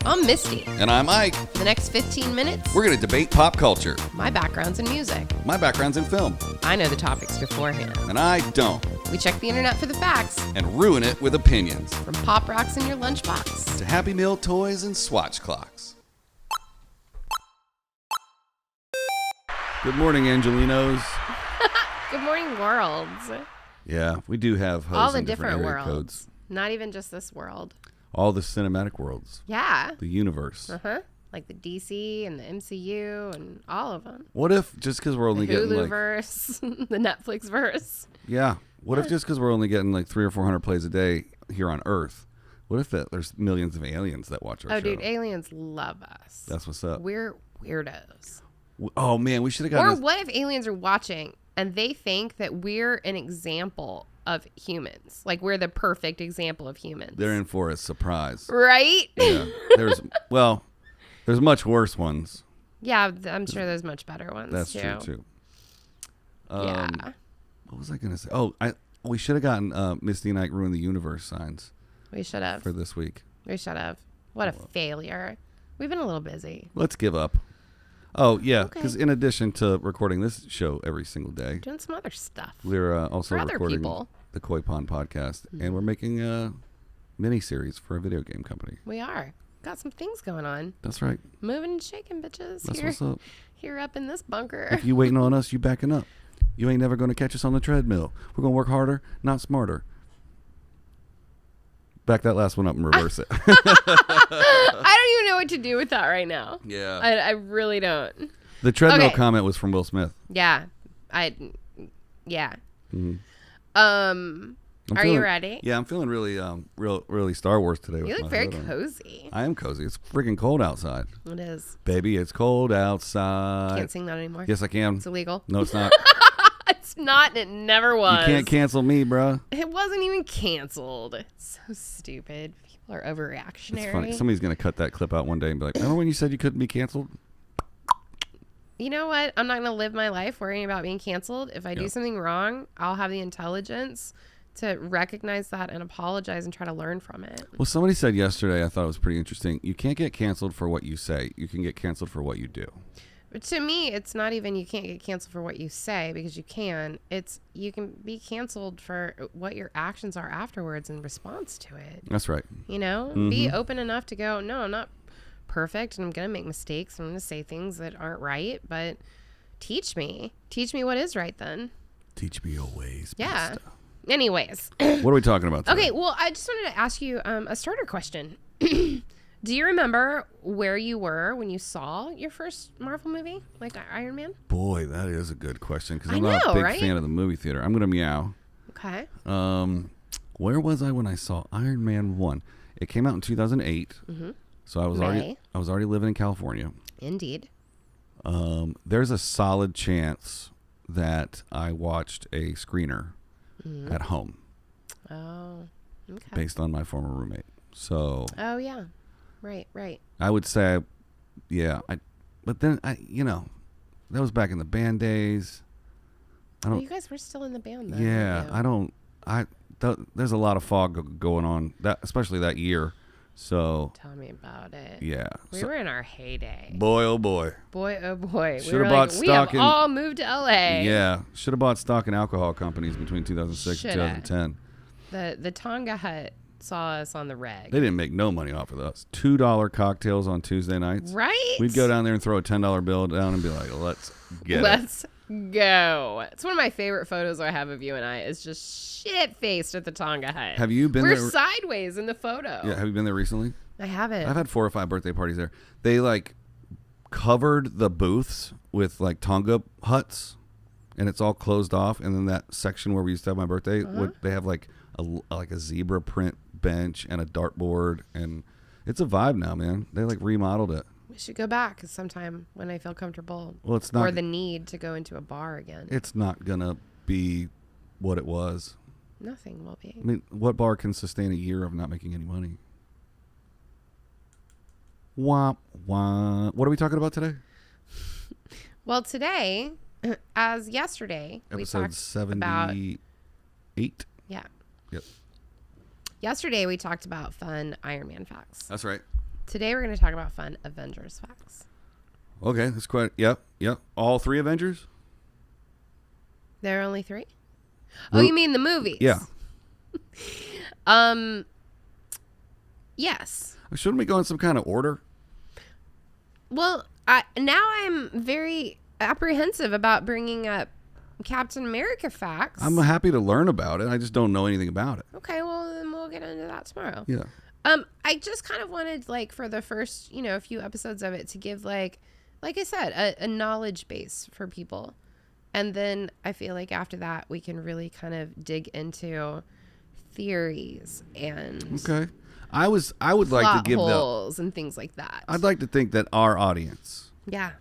I'm Misty. And I'm Ike. For the next 15 minutes, We're going to debate pop culture. my background's in music. My background's in film. I know the topics beforehand. And I don't. We check the internet for the facts. And ruin it with opinions. From pop rocks in your lunchbox. To Happy Meal toys and swatch clocks. Good morning, Angelinos. Good morning, worlds. Yeah, we do have hosts All the in different area worlds. codes. Not even just this world. All the cinematic worlds. Yeah. The universe. Like the DC and the MCU and all of them. What if just because we're only The getting Hulu-verse, the Netflix-verse. Yeah. What if just because we're only getting like 300 or 400 plays a day here on Earth, what if there's millions of aliens that watch our show? Oh, dude, aliens love us. That's what's up. We're weirdos. Oh, man, we should have Or gotten what if aliens are watching and they think that we're an example of humans? Like we're the perfect example of humans. They're in for a surprise. Right? Yeah. There's much worse ones. Yeah, I'm sure there's much better ones. That's true, too. Yeah. What was I going to say? Oh, we should have gotten Misty and Ike Ruin the Universe signs We should have. for this week. We should have. What a failure. We've been a little busy. Let's give up. Oh, yeah, Okay. because in addition to recording this show every single day, Doing some other stuff. we're also For other recording people. the Koi Pond podcast, and we're making a mini-series for a video game company. We are. Got some things going on. That's right. Moving and shaking, bitches. That's here, what's up. Here up in this bunker. If you waiting on us, you backing up. You ain't never going to catch us on the treadmill. We're going to work harder, not smarter. Back that last one up and reverse it. I don't even know what to do with that right now. Yeah. I really don't. The treadmill Okay. comment was from Will Smith. Yeah. Yeah. Are you ready? Yeah, I'm feeling really really Star Wars today. You with look my very hood on. cozy. I am cozy. It's freaking cold outside. It is. Baby, it's cold outside. Can't sing that anymore. Yes, I can. It's illegal. No, it's not. It's not, and it never was. You can't cancel me, bruh. It wasn't even canceled. It's so stupid. People are overreactionary. It's funny. Somebody's going to cut that clip out one day and be like, remember when you said you couldn't be canceled? You know what? I'm not going to live my life worrying about being canceled. If I do something wrong, I'll have the intelligence to recognize that and apologize and try to learn from it. Well, somebody said yesterday, I thought it was pretty interesting. You can't get canceled for what you say. You can get canceled for what you do. But to me, it's not even you can't get canceled for what you say, because you can. It's you can be canceled for what your actions are afterwards in response to it. That's right. You know, be open enough to go, no, I'm not perfect and I'm going to make mistakes. I'm going to say things that aren't right, but teach me what is right then. Teach me your ways. Yeah. Master. Anyways. What are we talking about today? Okay, well, I just wanted to ask you a starter question. Do you remember where you were when you saw your first Marvel movie, like Iron Man? Boy, that is a good question, because I'm I not a know, big right? fan of the movie theater. I'm going to meow. Okay. Where was I when I saw Iron Man 1? It came out in 2008. So I was already living in California. Indeed. There's a solid chance that I watched a screener at home Oh, okay. based on my former roommate. So Oh, yeah. Right. I would say, but then that was back in the band days. Oh, you guys were still in the band then. Yeah, weren't you? there's a lot of fog going on, especially that year. So Tell me about it. yeah, We were in our heyday. boy, oh boy. Boy, oh boy. Should've We were bought like, we have stock in- all moved to LA. Yeah, should have bought stock in alcohol companies between 2006 and Shoulda. 2010. The Tonga Hut saw us on the reg. They didn't make no money off of us. $2 cocktails on Tuesday nights. Right? We'd go down there and throw a $10 bill down and be like, let's get it. Let's go. It's one of my favorite photos I have of you and I. Is just shit-faced at the Tonga Hut. Have you been We're there? sideways in the photo. Yeah, have you been there recently? I haven't. I've had 4 or 5 birthday parties there. They like covered the booths with like Tonga huts, and it's all closed off. And then that section where we used to have my birthday, they have like a zebra print bench and a dartboard, and it's a vibe now, man. They like remodeled it. We should go back sometime when I feel comfortable. Well, it's not. Or the need to go into a bar again. It's not gonna be what it was. Nothing will be. I mean, what bar can sustain a year of not making any money? Wah, wah. What are we talking about today? Well, today, as yesterday, we Episode talked 78. Yeah. Yep. Yesterday, we talked about fun Iron Man facts. That's right. Today we're going to talk about fun Avengers facts. Okay, that's quite. Yep. All 3 Avengers. There are only 3? Oh, you mean the movies? Yeah. Yes. Shouldn't we go in some kind of order? Well, now I'm very apprehensive about bringing up Captain America facts. I'm happy to learn about it. I just don't know anything about it. Okay, well, then we'll get into that tomorrow. Yeah. I just kind of wanted, like, for the first, a few episodes of it to give, like I said, a knowledge base for people. And then I feel like after that, we can really kind of dig into theories and Okay. I would like to give holes and things like that. I'd like to think that our audience Yeah.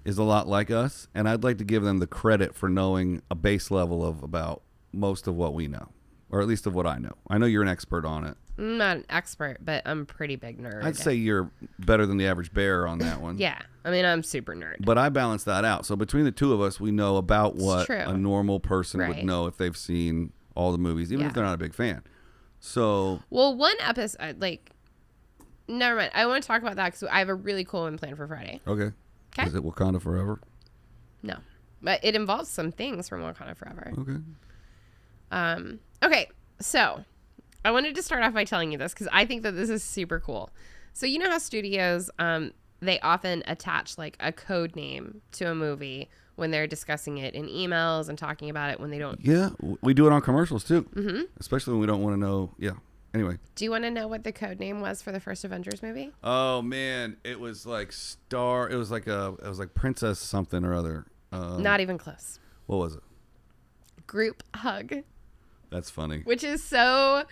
is a lot like us, and I'd like to give them the credit for knowing a base level of about most of what we know, or at least of what I know. I know you're an expert on it. I'm not an expert, but I'm a pretty big nerd. I'd say you're better than the average bear on that one. Yeah. I mean, I'm super nerd. But I balance that out. So between the two of us, we know about what a normal person would know if they've seen all the movies, even if they're not a big fan. So. Well, one episode, never mind. I want to talk about that because I have a really cool one planned for Friday. Okay. Is it Wakanda Forever? No. But it involves some things from Wakanda Forever. Okay. Okay. So I wanted to start off by telling you this because I think that this is super cool. So you know how studios, they often attach like a code name to a movie when they're discussing it in emails and talking about it when they don't. Yeah, we do it on commercials too. Mm-hmm. Especially when we don't want to know. Yeah. Anyway. Do you want to know what the code name was for the first Avengers movie? Oh man, it was like It was like Princess something or other. Not even close. What was it? Group Hug. That's funny. Which is so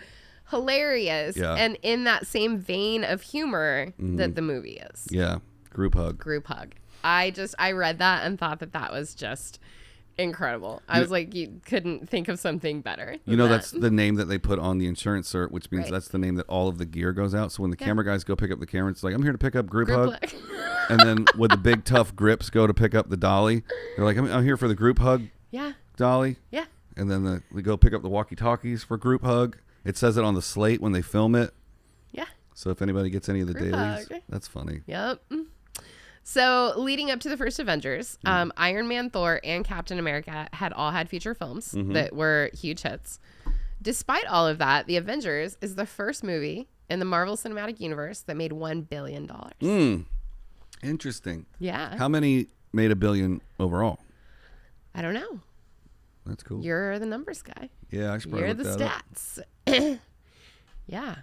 hilarious. Yeah. And in that same vein of humor that the movie is. Yeah. Group Hug. Group Hug. I read that and thought that was just incredible. I was like, you couldn't think of something better. That's the name that they put on the insurance cert, which means that's the name that all of the gear goes out. So when the camera guys go pick up the camera, it's like, I'm here to pick up Group Hug. And then when the big tough grips go to pick up the dolly, they're like, I'm here for the Group Hug dolly. Yeah. And then we go pick up the walkie-talkies for Group Hug. It says it on the slate when they film it. Yeah. So if anybody gets any of the Group dailies, Hug. that's funny. Yep. So leading up to the first Avengers, Iron Man, Thor, and Captain America had all had feature films that were huge hits. Despite all of that, The Avengers is the first movie in the Marvel Cinematic Universe that made $1 billion. Interesting. Yeah. How many made $1 billion overall? I don't know. That's cool. You're the numbers guy. Yeah, I should probably You're look the that stats. Yeah.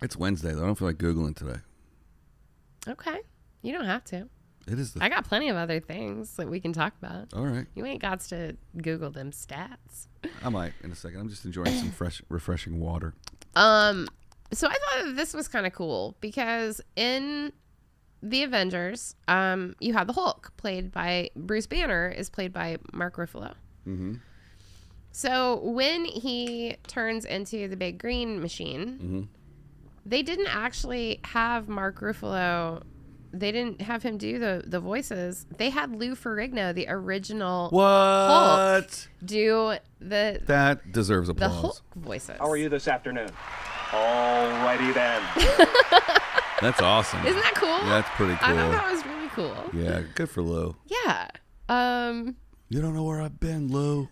It's Wednesday, though. I don't feel like Googling today. Okay. You don't have to. It is. I got plenty of other things that we can talk about. All right. You ain't got to Google them stats. I might in a second. I'm just enjoying some fresh, refreshing water. So I thought that this was kind of cool because in the Avengers, you have the Hulk played by Bruce Banner is played by Mark Ruffalo. Mm-hmm. So when he turns into the big green machine, they didn't actually have Mark Ruffalo. They didn't have him do the voices. They had Lou Ferrigno, the original Hulk, do that deserves applause. The Hulk voices. How are you this afternoon? Alrighty then. That's awesome. Isn't that cool? Yeah, that's pretty cool. I thought that was really cool. Yeah, good for Lou. Yeah. You don't know where I've been, Lou.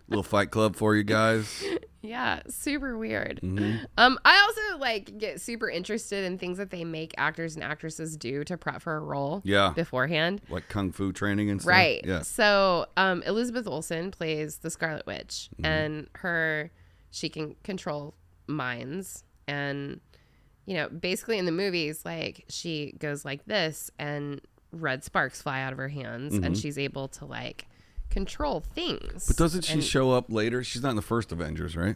Little Fight Club for you guys. Yeah, super weird. Mm-hmm. I also get super interested in things that they make actors and actresses do to prep for a role. Beforehand, like kung fu training and stuff. Right. Yeah. So Elizabeth Olsen plays the Scarlet Witch, and she can control minds, and basically in the movies, like she goes like this, and red sparks fly out of her hands, and she's able to control things. But doesn't she show up later? She's not in the first Avengers, right?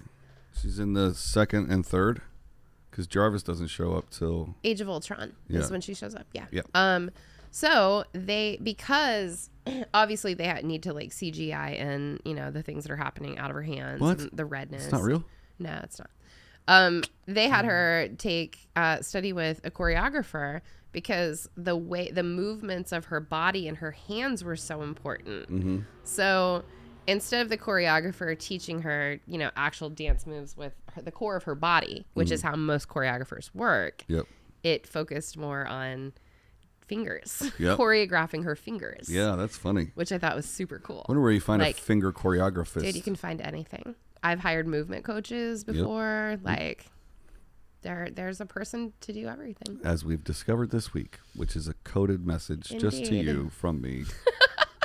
She's in the second and third, because Jarvis doesn't show up till Age of Ultron is when she shows up. Yeah. So because obviously they need to CGI and the things that are happening out of her hands. What? And the redness. It's not real? No, it's not. They had her study with a choreographer because the movements of her body and her hands were so important. So instead of the choreographer teaching her, actual dance moves with the core of her body, which is how most choreographers work, it focused more on fingers, choreographing her fingers. Yeah, that's funny. Which I thought was super cool. I wonder where you find a finger choreographist. Dude, you can find anything. I've hired movement coaches before. Like, there's a person to do everything. As we've discovered this week, which is a coded message just to you from me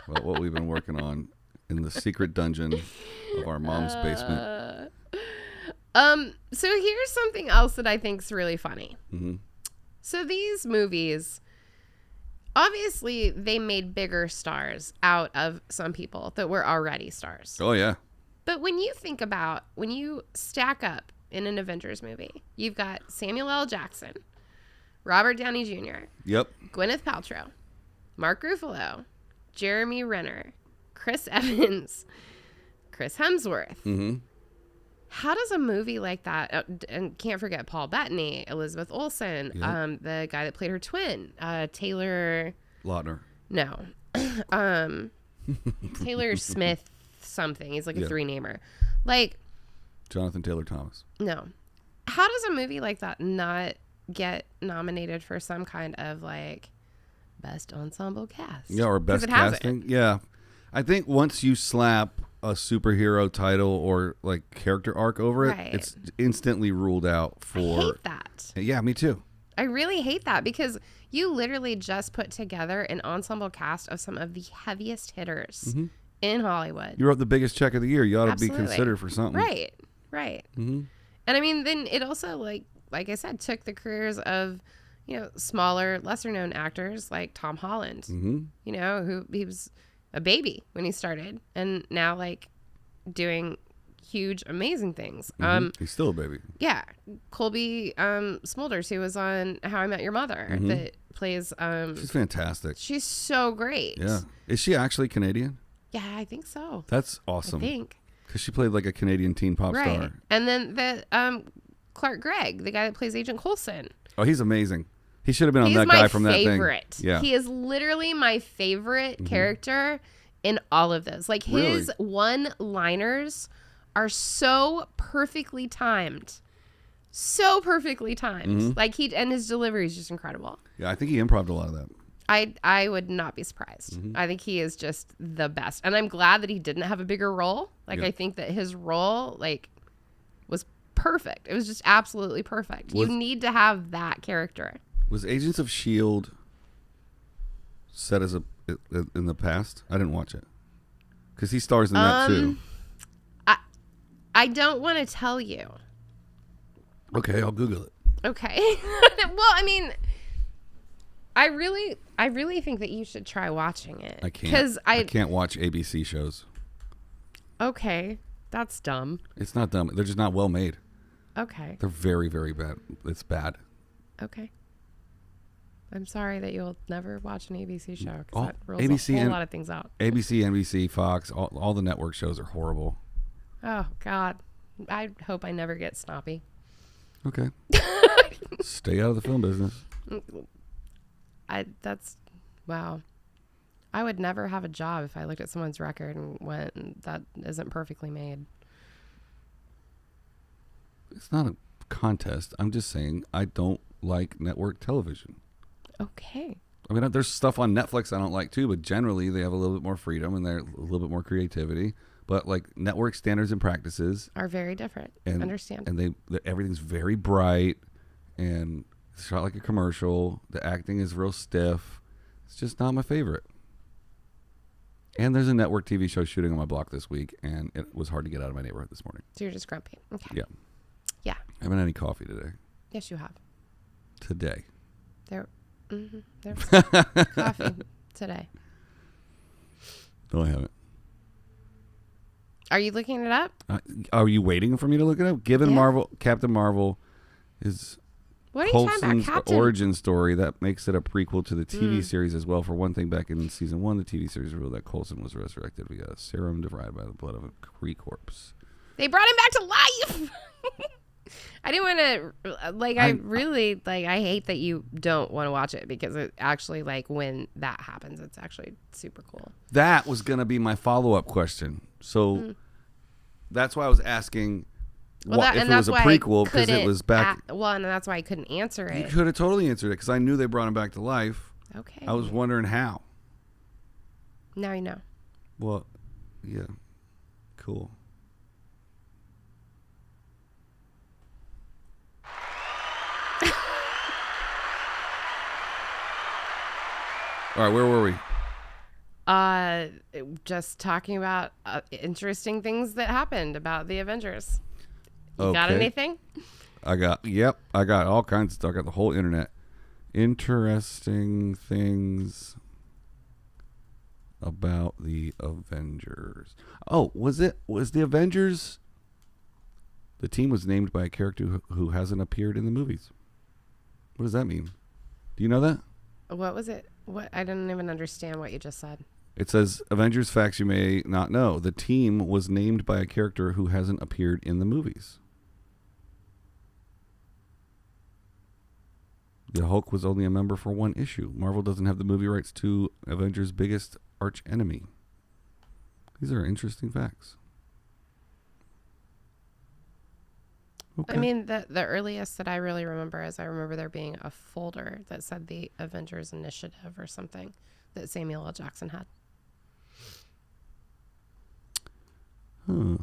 about what we've been working on in the secret dungeon of our mom's basement. So here's something else that I think is really funny. Mm-hmm. So these movies, obviously, they made bigger stars out of some people that were already stars. Oh, yeah. But when you stack up in an Avengers movie, you've got Samuel L. Jackson, Robert Downey Jr., Gwyneth Paltrow, Mark Ruffalo, Jeremy Renner, Chris Evans, Chris Hemsworth. Mm-hmm. How does a movie like that, and can't forget Paul Bettany, Elizabeth Olsen, the guy that played her twin, Taylor Lautner. No. Taylor Smith something. He's like a three-namer. Like Jonathan Taylor Thomas. No. How does a movie like that not get nominated for some kind of like best ensemble cast? Yeah, or best casting. Yeah. I think once you slap a superhero title or like character arc over it, it's instantly ruled out for. I hate that. Yeah, me too. I really hate that because you literally just put together an ensemble cast of some of the heaviest hitters in Hollywood. You wrote the biggest check of the year. You ought to be considered for something. Right. Mm-hmm. And I mean, then it also like I said, took the careers of, smaller, lesser known actors like Tom Holland, who he was a baby when he started and now like doing huge, amazing things. He's still a baby. Yeah. Colby Smulders, who was on How I Met Your Mother, that plays. She's fantastic. She's so great. Yeah. Is she actually Canadian? Yeah, I think so. That's awesome. I think. Because she played like a Canadian teen pop star. And then the Clark Gregg, the guy that plays Agent Coulson. Oh, he's amazing. He should have been on that guy from that thing. Yeah. He is literally my favorite character in all of those. Like his one-liners are so perfectly timed. Like and his delivery is just incredible. Yeah, I think he improv'd a lot of that. I would not be surprised. I think he is just the best. And I'm glad that he didn't have a bigger role. Like I think that his role was perfect. It was just absolutely perfect. You need to have that character. Was Agents of S.H.I.E.L.D. set as in the past? I didn't watch it. Because he stars in that too. I don't want to tell you. Okay, I'll Google it. Okay. Well, I mean, I really think that you should try watching it. I can't. Because I can't watch ABC shows. Okay. That's dumb. It's not dumb. They're just not well made. Okay. They're very, very bad. It's bad. Okay. I'm sorry that you'll never watch an ABC show because that rules ABC a whole lot of things out. ABC, NBC, Fox, all the network shows are horrible. Oh, God. I hope I never get snoppy. Okay. Stay out of the film business. Wow. I would never have a job if I looked at someone's record and went, that isn't perfectly made. It's not a contest. I'm just saying I don't like network television. Okay. I mean, there's stuff on Netflix I don't like too, but generally they have a little bit more freedom and they're a little bit more creativity. But like network standards and practices are very different. And understand. And everything's very bright and it's shot like a commercial. The acting is real stiff. It's just not my favorite. And there's a network TV show shooting on my block this week, and it was hard to get out of my neighborhood this morning. So you're just grumpy. Okay. Yeah. Yeah. I haven't had any coffee today. Yes, you have. Today. There was coffee today. No, I haven't. Are you looking it up? Are you waiting for me to look it up? Given Captain Marvel is Coulson's origin story, that makes it a prequel to the TV series as well. For one thing, back in season 1, the TV series revealed that Coulson was resurrected via a serum derived by the blood of a Kree corpse. They brought him back to life. I didn't want to, like, I really, like, I hate that you don't want to watch it because it actually, like, when that happens, it's actually super cool. That was going to be my follow-up question. So that's why I was asking if it was a prequel, because it was back. And that's why I couldn't answer it. You could have totally answered it because I knew they brought him back to life. Okay. I was wondering how. Now you know. Well, yeah. Cool. All right, where were we? Just talking about interesting things that happened about the Avengers. You got anything? I got all kinds of stuff. I got the whole internet. Interesting things about the Avengers. Oh, was the Avengers? The team was named by a character who hasn't appeared in the movies. What does that mean? Do you know that? What was it? What? I didn't even understand what you just said. It says Avengers facts you may not know. The team was named by a character who hasn't appeared in the movies. The Hulk was only a member for one issue. Marvel doesn't have the movie rights to Avengers' biggest arch enemy. These are interesting facts. Okay. I mean, the earliest that I really remember is I remember there being a folder that said the Avengers Initiative or something that Samuel L. Jackson had. Huh.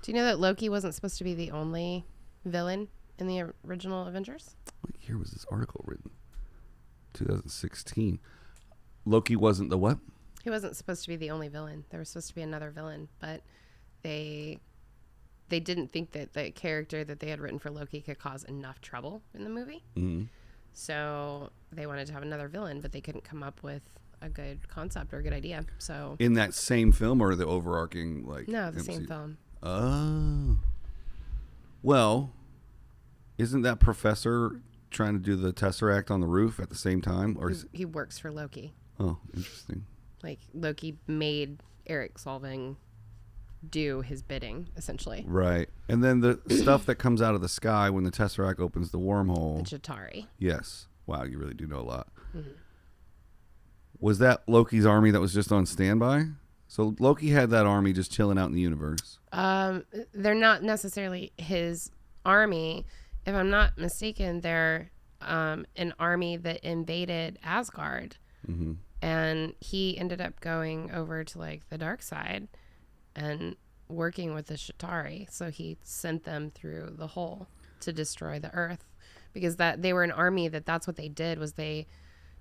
Do you know that Loki wasn't supposed to be the only villain in the original Avengers? What year was this article written? 2016. Loki wasn't the what? He wasn't supposed to be the only villain. There was supposed to be another villain, but they didn't think that the character that they had written for Loki could cause enough trouble in the movie. Mm-hmm. So they wanted to have another villain, but they couldn't come up with a good concept or a good idea. So in that same film or the overarching No, the same film. Oh. Well, isn't that professor trying to do the Tesseract on the roof at the same time? Or he works for Loki. Oh, interesting. Like, Loki made Eric Solving do his bidding, essentially. Right. And then the stuff that comes out of the sky when the Tesseract opens the wormhole. The Chitauri. Yes. Wow, you really do know a lot. Mm-hmm. Was that Loki's army that was just on standby? So Loki had that army just chilling out in the universe. They're not necessarily his army. If I'm not mistaken, they're an army that invaded Asgard. Mm-hmm. And he ended up going over to, like, the dark side and working with the Chitauri. So he sent them through the hole to destroy the Earth, because they were an army that's what they did, was they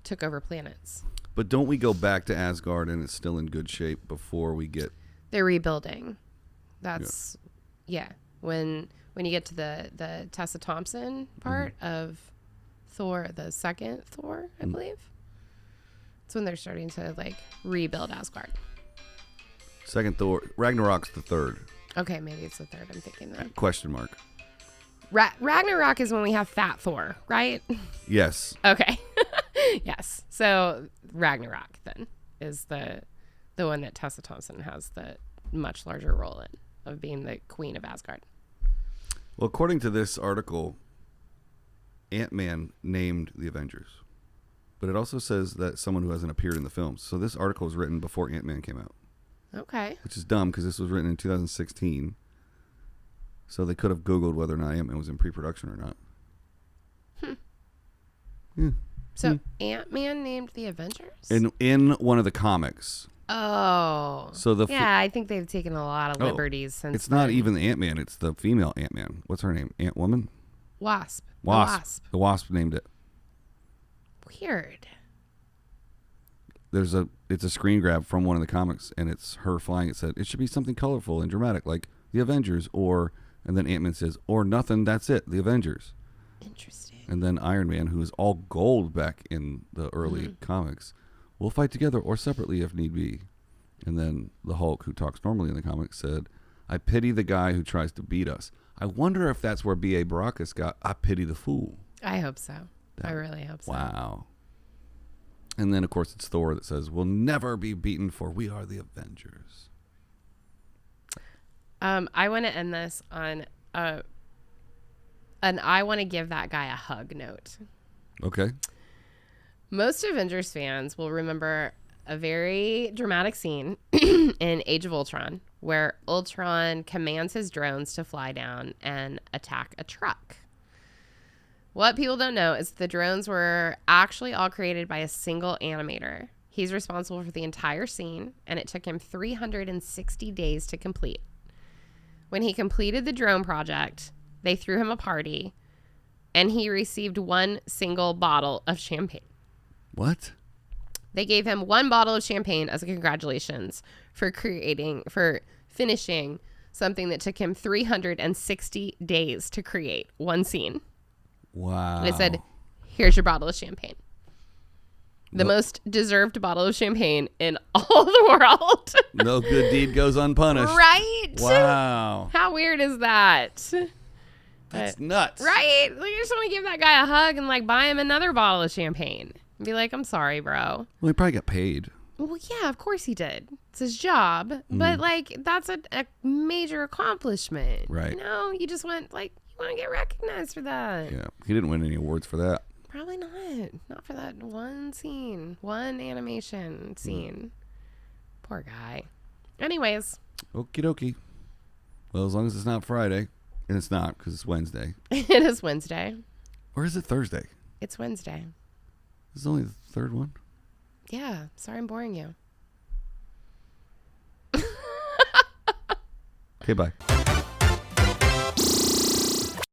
took over planets. But don't we go back to Asgard and it's still in good shape before we get... They're rebuilding. That's, yeah. When you get to the Tessa Thompson part of Thor, the second Thor, I believe. It's when they're starting to, like, rebuild Asgard. Second Thor. Ragnarok's the third. Okay, maybe it's the third. I'm thinking that. Question mark. Ragnarok is when we have Fat Thor, right? Yes. Okay. Yes. So Ragnarok then is the one that Tessa Thompson has the much larger role in, of being the queen of Asgard. Well, according to this article, Ant-Man named the Avengers. But it also says that someone who hasn't appeared in the films. So this article was written before Ant-Man came out. Okay. Which is dumb because this was written in 2016. So they could have Googled whether or not Ant-Man was in pre-production or not. Yeah. So Ant-Man named the Avengers? In one of the comics. Oh. So I think they've taken a lot of liberties since it's not even the Ant-Man. It's the female Ant-Man. What's her name? Ant-Woman? Wasp. The Wasp named it. Weird. It's a screen grab from one of the comics, and it's her flying. It said it should be something colorful and dramatic, like the Avengers, and then Ant-Man says, or nothing. That's it, the Avengers. Interesting. And then Iron Man, who is all gold back in the early comics, will fight together or separately if need be. And then the Hulk, who talks normally in the comics, said, I pity the guy who tries to beat us. I wonder if that's where B.A. Baracus got, I pity the fool. I hope so. I really hope so. Wow. And then, of course, it's Thor that says, we'll never be beaten, for we are the Avengers. I want to end this on an I want to give that guy a hug note. Okay. Most Avengers fans will remember a very dramatic scene in Age of Ultron where Ultron commands his drones to fly down and attack a truck. What people don't know is the drones were actually all created by a single animator. He's responsible for the entire scene, and it took him 360 days to complete. When he completed the drone project, they threw him a party, and he received one single bottle of champagne. What? They gave him one bottle of champagne as a congratulations for finishing something that took him 360 days to create, one scene. Wow. And they said, here's your bottle of champagne. The most deserved bottle of champagne in all the world. No good deed goes unpunished. Right? Wow. How weird is that? That's nuts. Right? Like, I just want to give that guy a hug and like buy him another bottle of champagne. And be like, I'm sorry, bro. Well, he probably got paid. Well, yeah, of course he did. It's his job. But like, that's a major accomplishment. Right. You know, you just want to get recognized for that. Yeah. He didn't win any awards for that. Probably not. Not for that one scene. One animation scene. Poor guy. Anyways. Okie dokie. Well, as long as it's not Friday. And it's not, because it's Wednesday. It is Wednesday. Or is it Thursday? It's Wednesday. This is only the third one. Yeah. Sorry I'm boring you. Okay, bye.